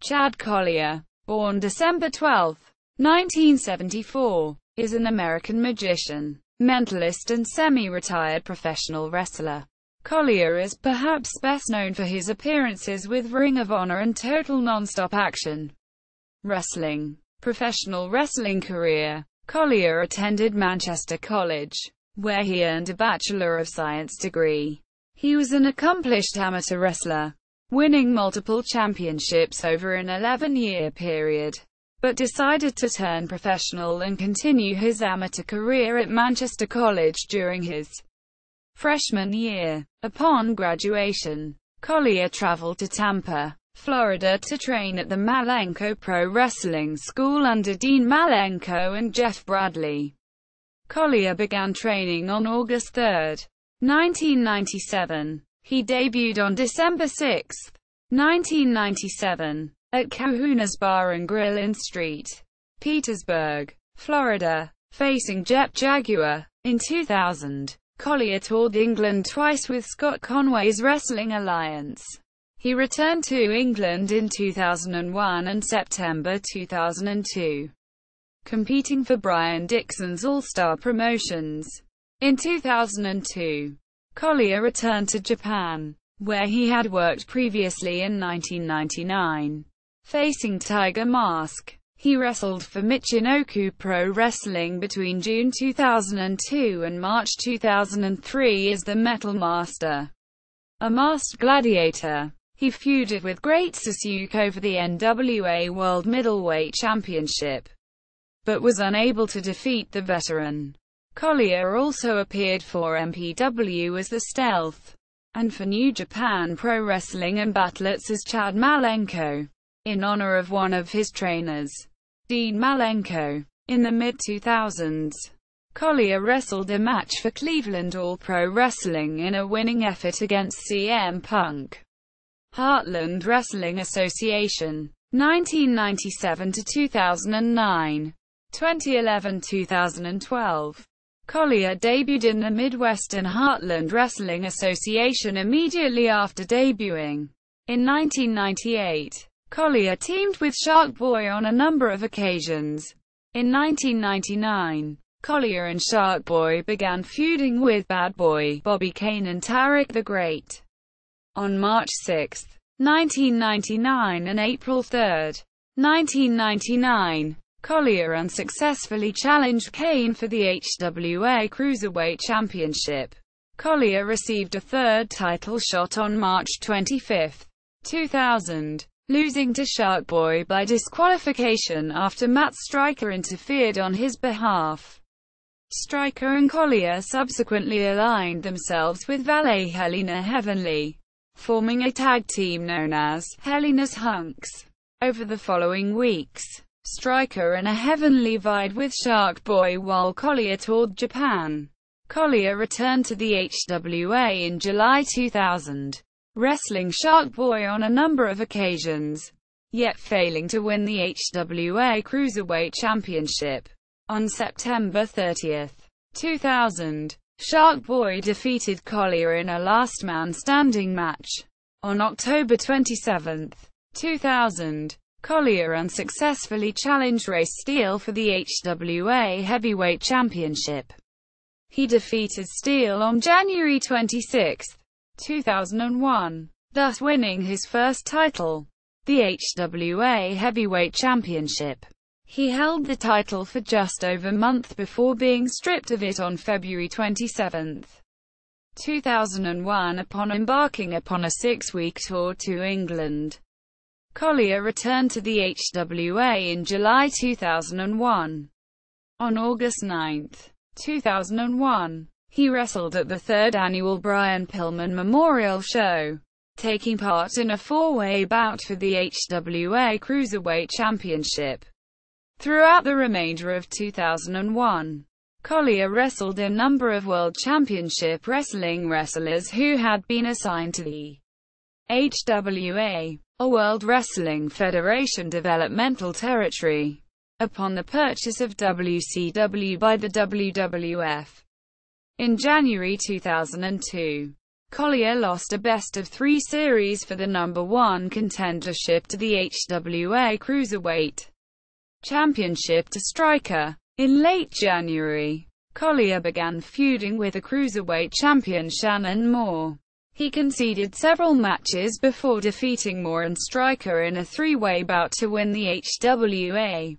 Chad Collyer, born December 12, 1974, is an American magician, mentalist and semi-retired professional wrestler. Collyer is perhaps best known for his appearances with Ring of Honor and Total Nonstop Action Wrestling. Professional wrestling career. Collyer attended Manchester College, where he earned a Bachelor of Science degree. He was an accomplished amateur wrestler, winning multiple championships over an 11-year period, but decided to turn professional and continue his amateur career at Manchester College during his freshman year. Upon graduation, Collyer traveled to Tampa, Florida to train at the Malenko Pro Wrestling School under Dean Malenko and Jeff Bradley. Collyer began training on August 3, 1997. He debuted on December 6, 1997, at Kahuna's Bar and Grill in St. Petersburg, Florida, facing Jet Jaguar. In 2000, Collyer toured England twice with Scott Conway's Wrestling Alliance. He returned to England in 2001 and September 2002, competing for Brian Dixon's All-Star Promotions. In 2002, Collyer returned to Japan, where he had worked previously in 1999. Facing Tiger Mask, he wrestled for Michinoku Pro Wrestling between June 2002 and March 2003 as the Metal Master, a masked gladiator. He feuded with Great Sasuke over the NWA World Middleweight Championship, but was unable to defeat the veteran. Collyer also appeared for MPW as the Stealth, and for New Japan Pro Wrestling and Battlettes as Chad Malenko, in honor of one of his trainers, Dean Malenko. In the mid-2000s, Collyer wrestled a match for Cleveland All Pro Wrestling in a winning effort against CM Punk. Heartland Wrestling Association, 1997 to 2009, 2011-2012. Collyer debuted in the Midwestern Heartland Wrestling Association immediately after debuting. In 1998, Collyer teamed with Shark Boy on a number of occasions. In 1999, Collyer and Shark Boy began feuding with Bad Boy Bobby Kane and Tariq the Great. On March 6, 1999 and April 3, 1999, Collyer unsuccessfully challenged Kane for the HWA Cruiserweight Championship. Collyer received a third title shot on March 25, 2000, losing to Shark Boy by disqualification after Matt Striker interfered on his behalf. Striker and Collyer subsequently aligned themselves with Valet Helena Heavenly, forming a tag team known as Helena's Hunks. Over the following weeks, Striker and a Heavenly vied with Shark Boy while Collyer toured Japan. Collyer returned to the HWA in July 2000, wrestling Shark Boy on a number of occasions, yet failing to win the HWA Cruiserweight Championship. On September 30, 2000, Shark Boy defeated Collyer in a last-man-standing match. On October 27, 2000, Collyer unsuccessfully challenged Ray Steele for the HWA Heavyweight Championship. He defeated Steele on January 26, 2001, thus winning his first title, the HWA Heavyweight Championship. He held the title for just over a month before being stripped of it on February 27, 2001 upon embarking upon a 6-week tour to England. Collyer returned to the HWA in July 2001. On August 9, 2001, he wrestled at the 3rd annual Brian Pillman Memorial Show, taking part in a 4-way bout for the HWA Cruiserweight Championship. Throughout the remainder of 2001, Collyer wrestled a number of World Championship Wrestling wrestlers who had been assigned to the HWA, a World Wrestling Federation developmental territory, upon the purchase of WCW by the WWF. In January 2002, Collyer lost a best-of-3 series for the #1 contendership to the HWA Cruiserweight Championship to Stryker. In late January, Collyer began feuding with the Cruiserweight champion Shannon Moore. He conceded several matches before defeating Moore and Stryker in a three-way bout to win the HWA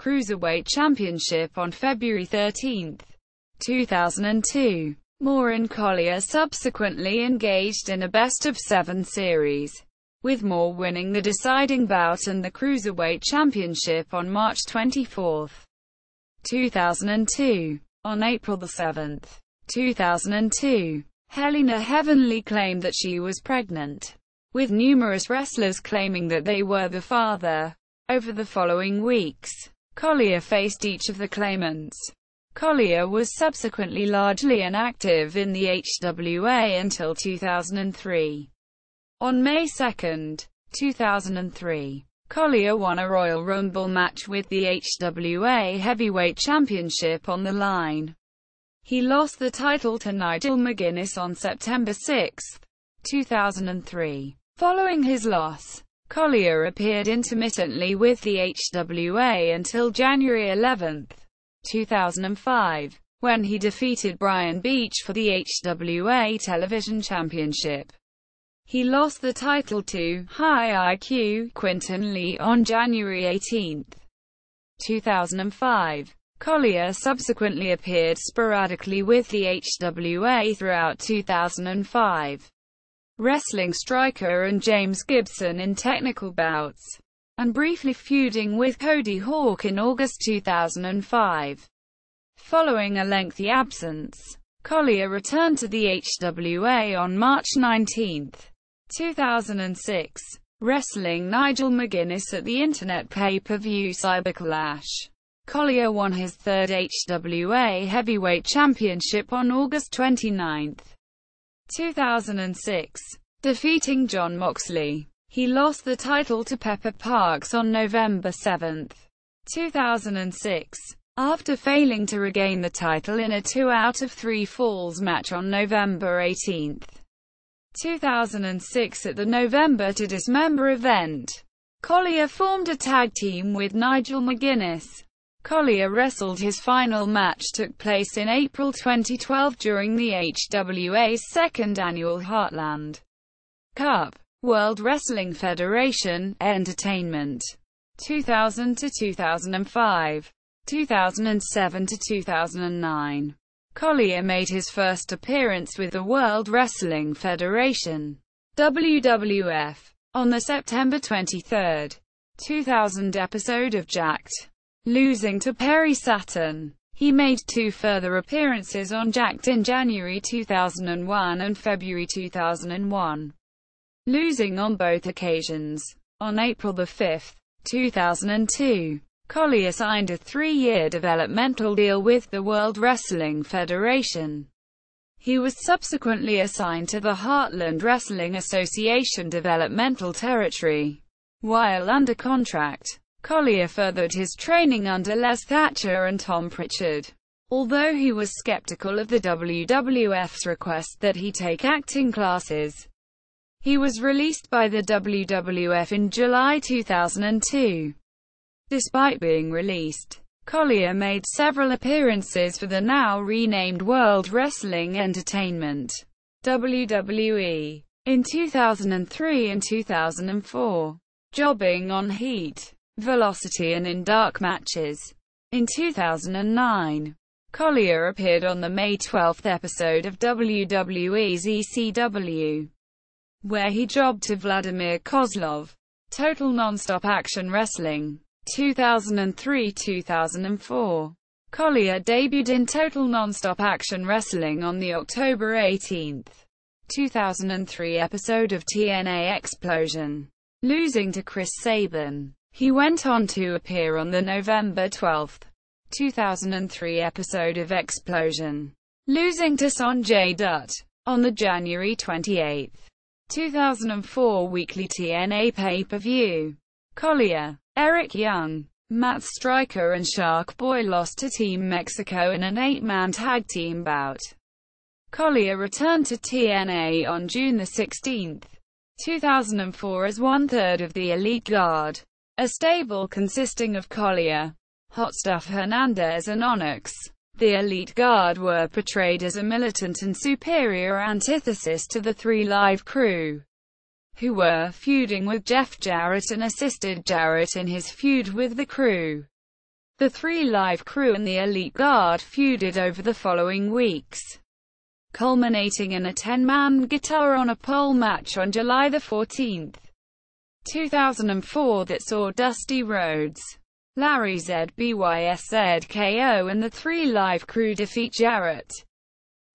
Cruiserweight Championship on February 13, 2002. Moore and Collyer subsequently engaged in a best-of-7 series, with Moore winning the deciding bout and the Cruiserweight Championship on March 24, 2002. On April 7, 2002, Helena Heavenly claimed that she was pregnant, with numerous wrestlers claiming that they were the father. Over the following weeks, Collyer faced each of the claimants. Collyer was subsequently largely inactive in the HWA until 2003. On May 2, 2003, Collyer won a Royal Rumble match with the HWA Heavyweight Championship on the line. He lost the title to Nigel McGuinness on September 6, 2003. Following his loss, Collyer appeared intermittently with the HWA until January 11, 2005, when he defeated Brian Beach for the HWA Television Championship. He lost the title to High IQ Quinton Lee on January 18, 2005. Collyer subsequently appeared sporadically with the HWA throughout 2005, wrestling Stryker and James Gibson in technical bouts, and briefly feuding with Cody Hawk in August 2005. Following a lengthy absence, Collyer returned to the HWA on March 19, 2006, wrestling Nigel McGuinness at the Internet pay-per-view Cyberclash. Collyer won his third HWA Heavyweight Championship on August 29, 2006, defeating Jon Moxley. He lost the title to Pepper Parks on November 7, 2006, after failing to regain the title in a 2 out of 3 falls match on November 18, 2006 at the November to Dismember event. Collyer formed a tag team with Nigel McGuinness. Collyer wrestled his final match took place in April 2012 during the HWA's second annual Heartland Cup. World Wrestling Federation Entertainment. 2000 to 2005. 2007 to 2009. Collyer made his first appearance with the World Wrestling Federation (WWF) on the September 23, 2000 episode of Jacked, losing to Perry Saturn. He made 2 further appearances on Jacked in January 2001 and February 2001, losing on both occasions. On April 5, 2002, Collyer signed a 3-year developmental deal with the World Wrestling Federation. He was subsequently assigned to the Heartland Wrestling Association developmental territory. While under contract, Collyer furthered his training under Les Thatcher and Tom Pritchard. Although he was skeptical of the WWF's request that he take acting classes, he was released by the WWF in July 2002. Despite being released, Collyer made several appearances for the now renamed World Wrestling Entertainment (WWE) in 2003 and 2004, jobbing on Heat, Velocity and in dark matches. In 2009, Collyer appeared on the May 12 episode of WWE's ECW, where he jobbed to Vladimir Kozlov. Total Nonstop Action Wrestling. 2003-2004. Collyer debuted in Total Nonstop Action Wrestling on the October 18, 2003 episode of TNA Explosion, losing to Chris Sabin. He went on to appear on the November 12, 2003 episode of Explosion, losing to Sonjay Dutt. On the January 28, 2004 weekly TNA pay-per-view, Collyer, Eric Young, Matt Stryker and Shark Boy lost to Team Mexico in an 8-man tag team bout. Collyer returned to TNA on June 16, 2004 as one-third of the Elite Guard, a stable consisting of Collyer, Hot Stuff Hernandez and Onyx. The Elite Guard were portrayed as a militant and superior antithesis to the Three Live Crew, who were feuding with Jeff Jarrett and assisted Jarrett in his feud with the Crew. The Three Live Crew and the Elite Guard feuded over the following weeks, culminating in a 10-man guitar on a pole match on July 14, 2004 that saw Dusty Rhodes, Larry ZBYSZKO and the Three Live Crew defeat Jarrett,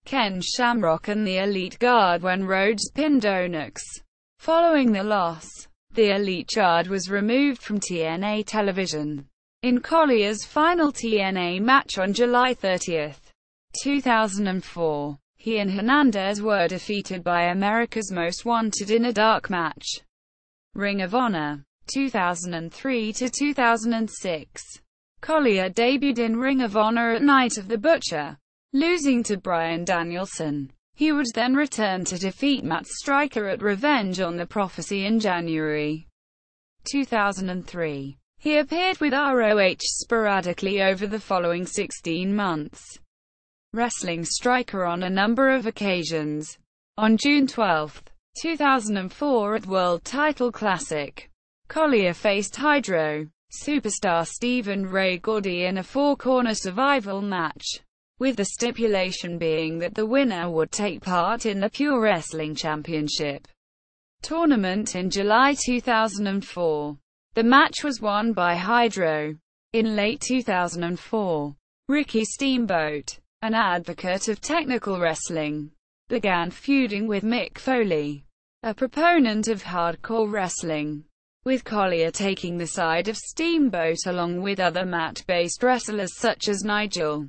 Ken Shamrock and the Elite Guard when Rhodes pinned Onyx. Following the loss, the Elite Guard was removed from TNA television. In Collyer's final TNA match on July 30, 2004, he and Hernandez were defeated by America's Most Wanted in a dark match. Ring of Honor, 2003–2006. Collyer debuted in Ring of Honor at Night of the Butcher, losing to Bryan Danielson. He would then return to defeat Matt Striker at Revenge on the Prophecy in January 2003. He appeared with ROH sporadically over the following 16 months, wrestling Striker on a number of occasions. On June 12, 2004 at World Title Classic, Collyer faced Hydro superstar Stephen Ray Gordy in a four-corner survival match, with the stipulation being that the winner would take part in the Pure Wrestling Championship tournament in July 2004. The match was won by Hydro. In late 2004, Ricky Steamboat, an advocate of technical wrestling, began feuding with Mick Foley, a proponent of hardcore wrestling, with Collyer taking the side of Steamboat along with other mat-based wrestlers such as Nigel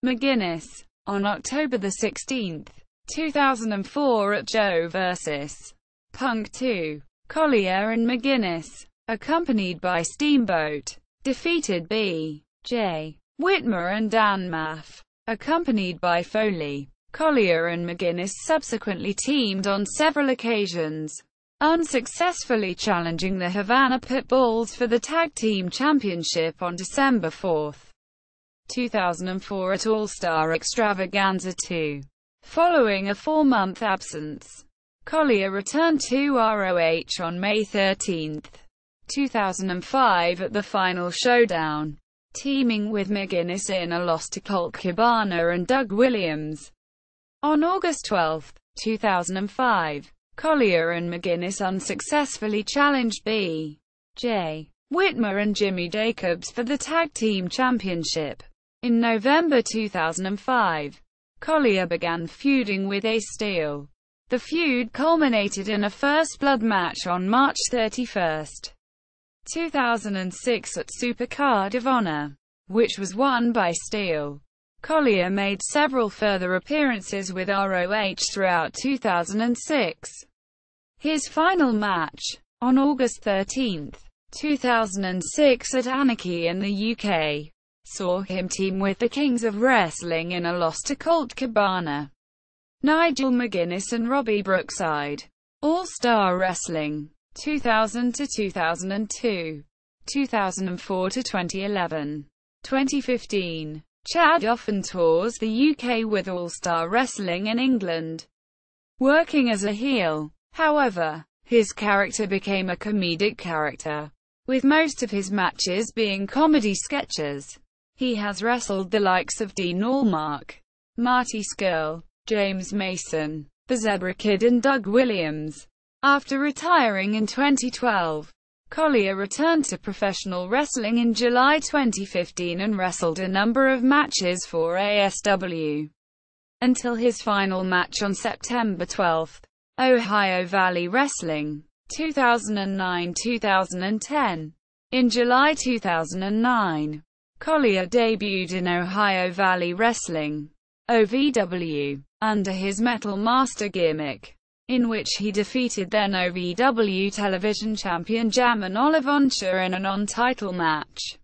McGuinness. On October 16, 2004 at Joe vs. Punk 2, Collyer and McGuinness, accompanied by Steamboat, defeated B.J. Whitmer and Dan Maff, accompanied by Foley. Collyer and McGuinness subsequently teamed on several occasions, unsuccessfully challenging the Havana Pitbulls for the Tag Team Championship on December 4, 2004 at All-Star Extravaganza 2. Following a 4-month absence, Collyer returned to ROH on May 13, 2005 at the Final Showdown, teaming with McGuinness in a loss to Colt Cabana and Doug Williams. On August 12, 2005, Collyer and McGuinness unsuccessfully challenged B.J. Whitmer and Jimmy Jacobs for the Tag Team Championship. In November 2005, Collyer began feuding with Ace Steel. The feud culminated in a First Blood match on March 31, 2006 at Supercard of Honor, which was won by Steel. Collyer made several further appearances with ROH throughout 2006. His final match, on August 13, 2006 at Anarchy in the UK, saw him team with the Kings of Wrestling in a loss to Colt Cabana, Nigel McGuinness and Robbie Brookside. All-Star Wrestling, 2000–2002, 2004–2011, 2015. Chad often tours the UK with All-Star Wrestling in England, working as a heel. However, his character became a comedic character, with most of his matches being comedy sketches. He has wrestled the likes of Dean Allmark, Marty Scurll, James Mason, the Zebra Kid and Doug Williams. After retiring in 2012, Collyer returned to professional wrestling in July 2015 and wrestled a number of matches for ASW, until his final match on September 12. Ohio Valley Wrestling, 2009–2010. In July 2009, Collyer debuted in Ohio Valley Wrestling, OVW, under his Metal Master gimmick, in which he defeated then OVW television champion Jamon Olivoncha in an on-title match.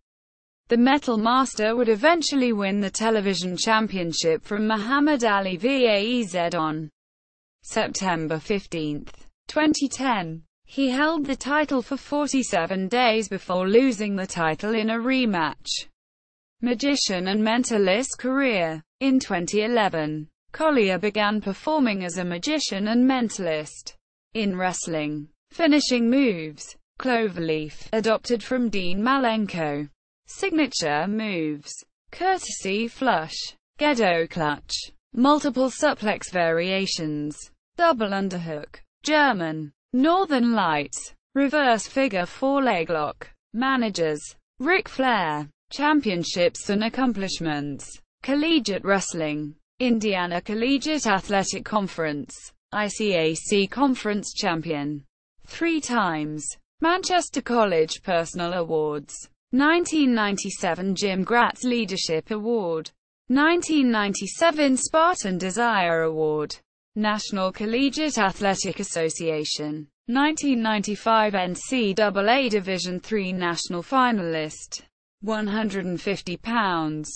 The Metal Master would eventually win the television championship from Muhammad Ali vs. on September 15, 2010. He held the title for 47 days before losing the title in a rematch. Magician and mentalist career. In 2011, Collyer began performing as a magician and mentalist in wrestling. Finishing moves. Cloverleaf, adopted from Dean Malenko. Signature moves. Courtesy flush. Ghetto clutch. Multiple suplex variations. Double underhook. German. Northern Lights. Reverse figure 4 leg lock. Managers. Ric Flair. Championships and accomplishments. Collegiate wrestling. Indiana Collegiate Athletic Conference. ICAC Conference Champion. 3 times. Manchester College Personal Awards. 1997 Jim Gratz Leadership Award. 1997 Spartan Desire Award. National Collegiate Athletic Association. 1995 NCAA Division III National Finalist. 150 pounds.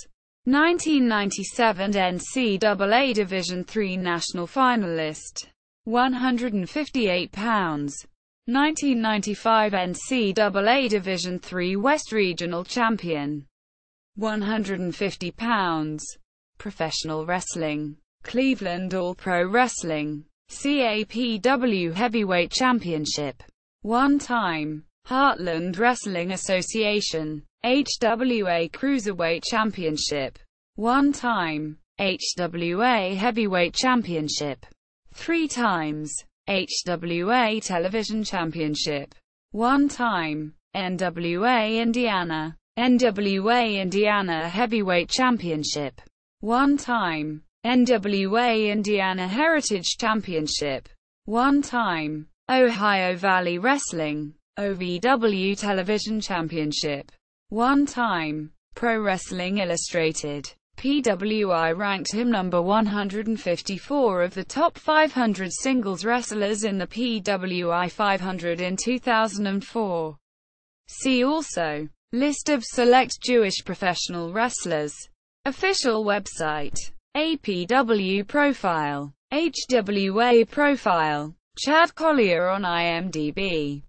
1997 NCAA Division III National Finalist. 158 pounds. 1995 NCAA Division III West Regional Champion. 150 pounds. Professional wrestling. Cleveland All-Pro Wrestling. CAPW Heavyweight Championship. 1 time. Heartland Wrestling Association. HWA Cruiserweight Championship. 1 time. HWA Heavyweight Championship. 3 times. HWA Television Championship. 1 time. NWA Indiana. NWA Indiana Heavyweight Championship. 1 time. NWA Indiana Heritage Championship. 1 time. Ohio Valley Wrestling. OVW Television Championship. 1 time. Pro Wrestling Illustrated. PWI ranked him number 154 of the top 500 singles wrestlers in the PWI 500 in 2004. See also: List of select Jewish professional wrestlers. Official website. APW profile. HWA profile. Chad Collyer on IMDb.